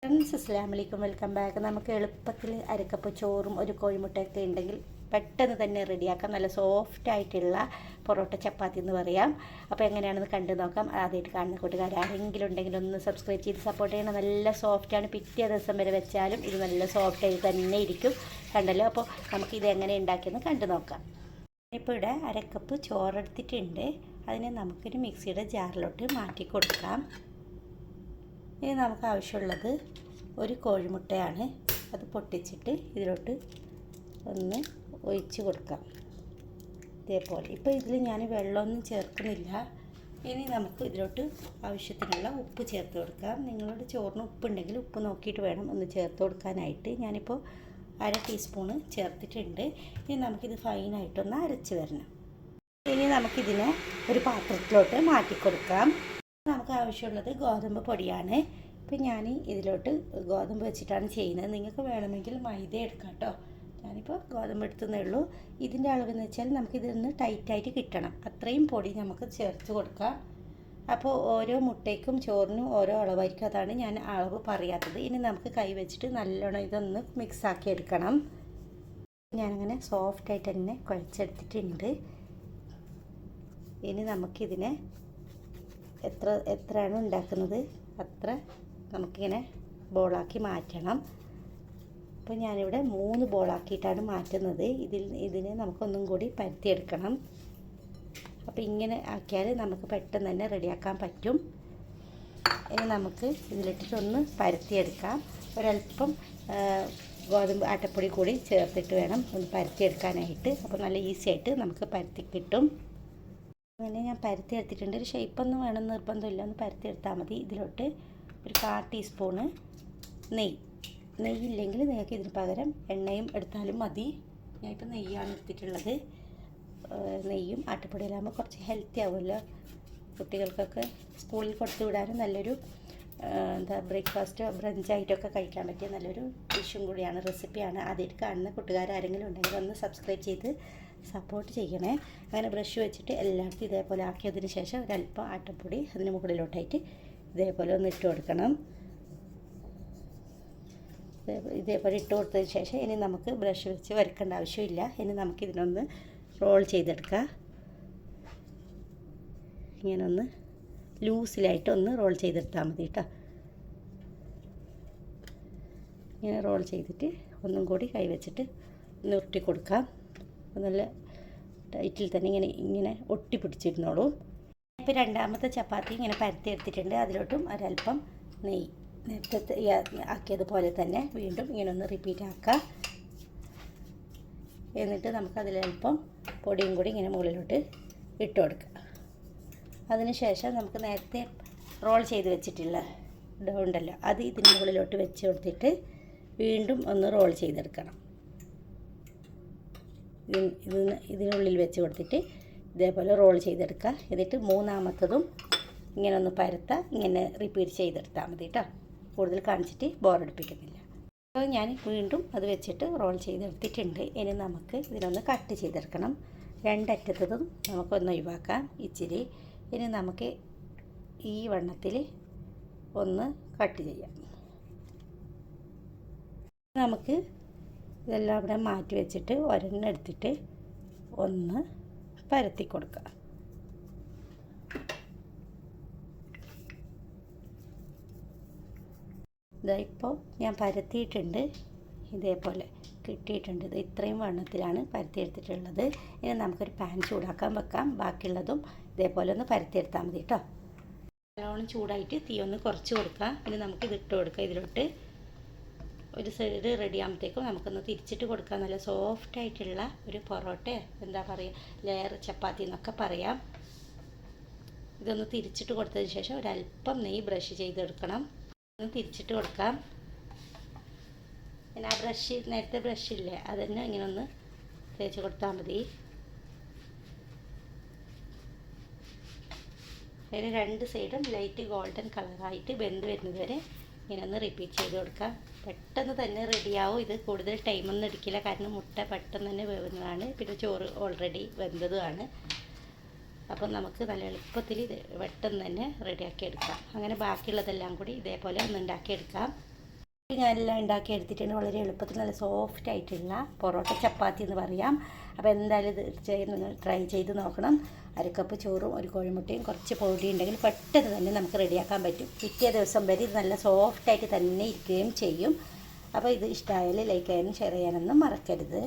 Friends അസ്സലാമു അലൈക്കും, welcome back. നമുക്ക് എളുപ്പത്തിൽ അരക്കപ്പ് ചോറും ഒരു കോഴിമുട്ടയൊക്കെ ഉണ്ടെങ്കിൽ പെട്ടെന്ന് തന്നെ റെഡിയാക്കാം. നല്ല സോഫ്റ്റ് ആയിട്ടുള്ള പൊറോട്ട ചപ്പാത്തി എന്ന് പറയാം. അപ്പോൾ എങ്ങനെയാണെന്ന് കണ്ടു നോക്കാം. ആദ്യമായിട്ട് കാണുന്ന കൂട്ടുകാർ ആരെങ്കിലും ഉണ്ടെങ്കിൽ ഒന്ന് സബ്സ്ക്രൈബ് ചെയ്ത് സപ്പോർട്ട് ചെയ്യണം. നല്ല സോഫ്റ്റാണ്. പിറ്റേ ദിവസം വരെ വെച്ചാലും ഇത് നല്ല സോഫ്റ്റ് ആയിട്ട് തന്നെ ഇരിക്കും. കണ്ടല്ലോ. അപ്പോൾ നമുക്കിത് എങ്ങനെ ഉണ്ടാക്കിയെന്ന് കണ്ടു നോക്കാം. ഇപ്പോൾ ഇവിടെ അരക്കപ്പ് ചോറെടുത്തിട്ടുണ്ട്. അതിനെ നമുക്കൊരു മിക്സിയുടെ ജാറിലോട്ട് മാറ്റി കൊടുക്കാം. ഇനി നമുക്ക് ആവശ്യമുള്ളത് ഒരു കോഴിമുട്ടയാണ്. അത് പൊട്ടിച്ചിട്ട് ഇതിലോട്ട് ഒന്ന് ഒഴിച്ച് കൊടുക്കാം. ഇതേപോലെ. ഇപ്പോൾ ഇതിൽ ഞാൻ വെള്ളമൊന്നും ചേർക്കുന്നില്ല. ഇനി നമുക്ക് ഇതിലോട്ട് ആവശ്യത്തിനുള്ള ഉപ്പ് ചേർത്ത് കൊടുക്കാം. നിങ്ങളുടെ ചോറിന് ഉപ്പുണ്ടെങ്കിൽ ഉപ്പ് നോക്കിയിട്ട് വേണം ഒന്ന് ചേർത്ത് കൊടുക്കാനായിട്ട്. ഞാനിപ്പോൾ 1/2 ടീസ്പൂണ് ചേർത്തിട്ടുണ്ട്. ഇനി നമുക്കിത് ഫൈനായിട്ടൊന്ന് അരച്ച് വരണം. ഇനി നമുക്കിതിനെ ഒരു പാത്രത്തിലോട്ട് മാറ്റി കൊടുക്കാം. നമുക്ക് ആവശ്യമുള്ളത് ഗോതമ്പ് പൊടിയാണ്. ഇപ്പം ഞാൻ ഇതിലോട്ട് ഗോതമ്പ് വെച്ചിട്ടാണ് ചെയ്യുന്നത്. നിങ്ങൾക്ക് വേണമെങ്കിൽ മൈദ എടുക്കാം കേട്ടോ. ഞാനിപ്പോൾ ഗോതമ്പ് എടുത്തതേ ഉള്ളൂ. ഇതിൻ്റെ അളവെന്ന് വെച്ചാൽ നമുക്കിതൊന്ന് ടൈറ്റായിട്ട് കിട്ടണം. അത്രയും പൊടി നമുക്ക് ചേർത്ത് കൊടുക്കാം. അപ്പോൾ ഓരോ മുട്ടയ്ക്കും ചോറിനും ഓരോ അളവായിരിക്കും. അതാണ് ഞാൻ അളവ് പറയാത്തത്. ഇനി നമുക്ക് കൈ വെച്ചിട്ട് നല്ലോണം ഇതൊന്ന് മിക്സാക്കി എടുക്കണം. ഞാനങ്ങനെ സോഫ്റ്റായിട്ട് തന്നെ കുഴച്ചെടുത്തിട്ടുണ്ട്. ഇനി നമുക്കിതിനെ എത്രയാണ് ഉണ്ടാക്കുന്നത് അത്ര നമുക്കിങ്ങനെ ബോളാക്കി മാറ്റണം. അപ്പോൾ ഞാനിവിടെ 3 ബോളാക്കിയിട്ടാണ് മാറ്റുന്നത്. ഇതിനെ നമുക്കൊന്നും കൂടി പരത്തിയെടുക്കണം. അപ്പോൾ ഇങ്ങനെ ആക്കിയാൽ നമുക്ക് പെട്ടെന്ന് തന്നെ റെഡിയാക്കാൻ പറ്റും. ഇനി നമുക്ക് ഇതിലിട്ടിട്ടൊന്ന് പരത്തിയെടുക്കാം. ഒരല്പം ഗോതമ്പ് ആട്ടപ്പൊടി കൂടി ചേർത്തിട്ട് വേണം ഒന്ന് പരത്തിയെടുക്കാനായിട്ട്. അപ്പോൾ നല്ല ഈസി ആയിട്ട് നമുക്ക് പരത്തി കിട്ടും. അങ്ങനെ ഞാൻ പരത്തി എടുത്തിട്ടുണ്ട്. ഒരു ഷേപ്പൊന്നും വേണം നിർബന്ധമില്ല, ഒന്ന് പരത്തി എടുത്താൽ മതി. ഇതിലോട്ട് ഒരു 1/4 ടീസ്പൂണ് നെയ്യില്ലെങ്കിൽ നിങ്ങൾക്ക് ഇതിന് പകരം എണ്ണയും എടുത്താലും മതി. ഞാനിപ്പോൾ നെയ്യാണ് എടുത്തിട്ടുള്ളത്. നെയ്യും ആട്ടപ്പൊടിയിലാകുമ്പോൾ കുറച്ച് ഹെൽത്തി ആവുമല്ലോ. കുട്ടികൾക്കൊക്കെ സ്കൂളിൽ കൊടുത്തു വിടാനും നല്ലൊരു ബ്രേക്ക്ഫാസ്റ്റോ ബ്രഞ്ചായിട്ടൊക്കെ കഴിക്കാൻ പറ്റിയ നല്ലൊരു ഡിഷും കൂടിയാണ്, റെസിപ്പിയാണ്. ആദ്യമായിട്ട് കാണുന്ന കൂട്ടുകാരെങ്കിലും ഉണ്ടെങ്കിൽ ഒന്ന് സബ്സ്ക്രൈബ് ചെയ്ത് സപ്പോർട്ട് ചെയ്യണേ. അങ്ങനെ ബ്രഷ് വെച്ചിട്ട് എല്ലായിടത്തും ഇതേപോലെ ആക്കിയതിന് ശേഷം ഒരല്പം ആട്ടപ്പൊടി അതിന് മുകളിലോട്ടായിട്ട് ഇതേപോലെ ഒന്ന് ഇട്ട് കൊടുക്കണം. ഇതേപോലെ ഇട്ട് കൊടുത്തതിന് ശേഷം ഇനി നമുക്ക് ബ്രഷ് വെച്ച് വരയ്ക്കേണ്ട ആവശ്യമില്ല. ഇനി നമുക്കിതിനൊന്ന് റോൾ ചെയ്തെടുക്കാം. ഇങ്ങനെ ഒന്ന് ലൂസിലായിട്ട് ഒന്ന് റോൾ ചെയ്തെടുത്താൽ മതി കേട്ടോ. ഇങ്ങനെ റോൾ ചെയ്തിട്ട് ഒന്നും കൂടി കൈ വെച്ചിട്ട് ഒന്ന് ഉരുട്ടി കൊടുക്കാം. നല്ല ടൈറ്റിൽ തന്നെ ഇങ്ങനെ ഒട്ടി പിടിച്ചിരുന്നോളൂ. ഇപ്പോൾ രണ്ടാമത്തെ ചപ്പാത്തി ഇങ്ങനെ പരത്തി എടുത്തിട്ടുണ്ട്. അതിലോട്ടും ഒരല്പം നെയ്യ് നേരത്തെ ആക്കിയതുപോലെ തന്നെ വീണ്ടും ഇങ്ങനെ ഒന്ന് റിപ്പീറ്റ് ആക്കാം. എന്നിട്ട് നമുക്കതിലല്പം പൊടിയും കൂടി ഇങ്ങനെ മുകളിലോട്ട് ഇട്ട് കൊടുക്കുക. അതിനുശേഷം നമുക്ക് നേരത്തെ റോൾ ചെയ്ത് വെച്ചിട്ടുള്ള ഡോ ഉണ്ടല്ലോ, അത് ഇതിന് മുകളിലോട്ട് വെച്ച് കൊടുത്തിട്ട് വീണ്ടും ഒന്ന് റോൾ ചെയ്തെടുക്കണം. ഇതിനുള്ളിൽ വെച്ച് കൊടുത്തിട്ട് ഇതേപോലെ റോൾ ചെയ്തെടുക്കുക. എന്നിട്ട് മൂന്നാമത്തതും ഇങ്ങനെ ഒന്ന് പരത്താം. ഇങ്ങനെ റിപ്പീറ്റ് ചെയ്തെടുത്താൽ മതി കേട്ടോ. കൂടുതൽ കാണിച്ചിട്ട് ബോറടിപ്പിക്കുന്നില്ല. അപ്പോൾ ഞാൻ വീണ്ടും അത് വെച്ചിട്ട് റോൾ ചെയ്തെടുത്തിട്ടുണ്ട്. ഇനി നമുക്ക് ഇതിനൊന്ന് കട്ട് ചെയ്തെടുക്കണം. രണ്ടറ്റത്തതും നമുക്കൊന്ന് ഒഴിവാക്കാം ഇച്ചിരി. ഇനി നമുക്ക് ഈ വണ്ണത്തിൽ ഒന്ന് കട്ട് ചെയ്യാം. നമുക്ക് ഇതെല്ലാം ഇവിടെ മാറ്റി വെച്ചിട്ട് ഒരെണ്ണം എടുത്തിട്ട് ഒന്ന് പരത്തി കൊടുക്കുക. ഇപ്പോൾ ഞാൻ പരത്തിയിട്ടുണ്ട്. ഇതേപോലെ കിട്ടിയിട്ടുണ്ട്. ഇത് ഇത്രയും വണ്ണത്തിലാണ് പരത്തിയെടുത്തിട്ടുള്ളത്. ഇനി നമുക്കൊരു പാൻ ചൂടാക്കാൻ വെക്കാം. ബാക്കിയുള്ളതും ഇതേപോലെ ഒന്ന് പരത്തിയെടുത്താൽ മതി കേട്ടോ. നല്ലോണം ചൂടായിട്ട് തീ ഒന്ന് കുറച്ച് കൊടുക്കാം. ഇനി നമുക്കിത് ഇട്ട് കൊടുക്കാം. ഇതിലോട്ട് ഒരു സൈഡ് റെഡി ആകുമ്പോഴത്തേക്കും നമുക്കൊന്ന് തിരിച്ചിട്ട് കൊടുക്കാം. നല്ല സോഫ്റ്റായിട്ടുള്ള ഒരു പൊറോട്ട, എന്താ പറയുക, ലെയർ ചപ്പാത്തി എന്നൊക്കെ പറയാം. ഇതൊന്ന് തിരിച്ചിട്ട് കൊടുത്തതിന് ശേഷം ഒരല്പം നെയ്യ് ബ്രഷ് ചെയ്തെടുക്കണം. ഒന്ന് തിരിച്ചിട്ട് കൊടുക്കാം. പിന്നെ ആ നേരത്തെ ബ്രഷില്ലേ, അതന്നെ ഇങ്ങനെ ഒന്ന് തേച്ച് കൊടുത്താൽ മതി. അതിന് 2 സൈഡും ലൈറ്റ് ഗോൾഡൻ കളറായിട്ട് വെന്ത് വരുന്നത് വരെ ഇങ്ങനെ ഒന്ന് റിപ്പീറ്റ് ചെയ്ത് കൊടുക്കാം. പെട്ടെന്ന് തന്നെ റെഡിയാവും. ഇത് കൂടുതൽ ടൈമൊന്നും എടുക്കില്ല, കാരണം മുട്ട പെട്ടെന്ന് തന്നെ വേവുന്നതാണ്. പിന്നെ ചോറ് ഓൾറെഡി വെന്തതുമാണ്. അപ്പോൾ നമുക്ക് നല്ല എളുപ്പത്തിൽ ഇത് പെട്ടെന്ന് തന്നെ റെഡിയാക്കി എടുക്കാം. അങ്ങനെ ബാക്കിയുള്ളതെല്ലാം കൂടി ഇതേപോലെ ഒന്ന് ഉണ്ടാക്കിയെടുക്കാം. ഞാൻ എല്ലാം ഉണ്ടാക്കി എടുത്തിട്ടുണ്ട്. വളരെ എളുപ്പത്തിൽ നല്ല സോഫ്റ്റ് ആയിട്ടുള്ള പൊറോട്ട ചപ്പാത്തി എന്ന് പറയാം. അപ്പോൾ എന്തായാലും ഇത് നിങ്ങൾ ട്രൈ ചെയ്ത് നോക്കണം. അരക്കപ്പ് ചോറും ഒരു കോഴിമുട്ടയും കുറച്ച് പൊടി ഉണ്ടെങ്കിൽ പെട്ടെന്ന് തന്നെ നമുക്ക് റെഡിയാക്കാൻ പറ്റും. പിറ്റേ ദിവസം വരെ ഇത് നല്ല സോഫ്റ്റായിട്ട് തന്നെ ഇരിക്കുകയും ചെയ്യും. അപ്പോൾ ഇത് ഇഷ്ടമായാൽ ലൈക്ക് ചെയ്യാനും ഷെയർ ചെയ്യാനൊന്നും മറക്കരുത്.